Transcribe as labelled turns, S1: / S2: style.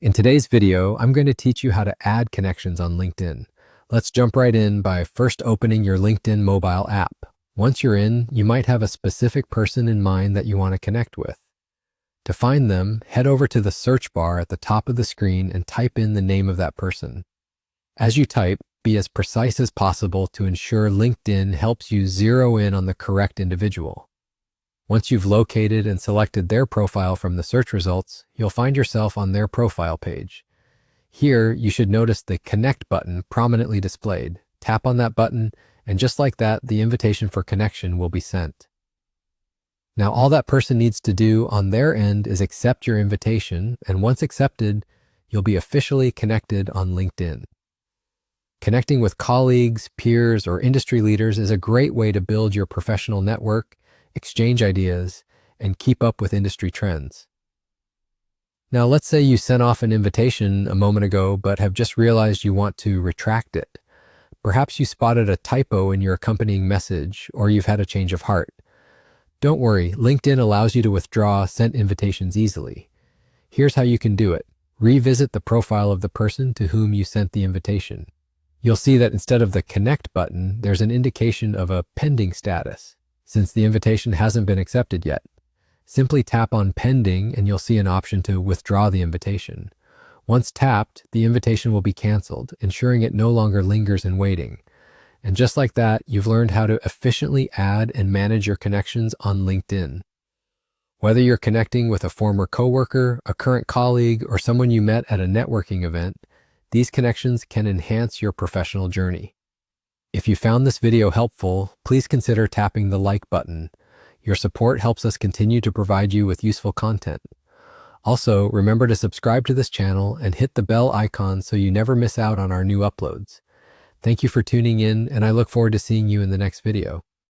S1: In today's video, I'm going to teach you how to add connections on LinkedIn. Let's jump right in by first opening your LinkedIn mobile app. Once you're in, you might have a specific person in mind that you want to connect with. To find them, head over to the search bar at the top of the screen and type in the name of that person. As you type, be as precise as possible to ensure LinkedIn helps you zero in on the correct individual. Once you've located and selected their profile from the search results, you'll find yourself on their profile page. Here, you should notice the Connect button prominently displayed. Tap on that button, and just like that, the invitation for connection will be sent. Now, all that person needs to do on their end is accept your invitation, and once accepted, you'll be officially connected on LinkedIn. Connecting with colleagues, peers, or industry leaders is a great way to build your professional network, exchange ideas, and keep up with industry trends. Now, let's say you sent off an invitation a moment ago, but have just realized you want to retract it. Perhaps you spotted a typo in your accompanying message, or you've had a change of heart. Don't worry, LinkedIn allows you to withdraw sent invitations easily. Here's how you can do it. Revisit the profile of the person to whom you sent the invitation. You'll see that instead of the Connect button, there's an indication of a pending status, since the invitation hasn't been accepted yet. Simply tap on Pending and you'll see an option to withdraw the invitation. Once tapped, the invitation will be canceled, ensuring it no longer lingers in waiting. And just like that, you've learned how to efficiently add and manage your connections on LinkedIn. Whether you're connecting with a former coworker, a current colleague, or someone you met at a networking event, these connections can enhance your professional journey. If you found this video helpful, please consider tapping the like button. Your support helps us continue to provide you with useful content. Also, remember to subscribe to this channel and hit the bell icon so you never miss out on our new uploads. Thank you for tuning in, and I look forward to seeing you in the next video.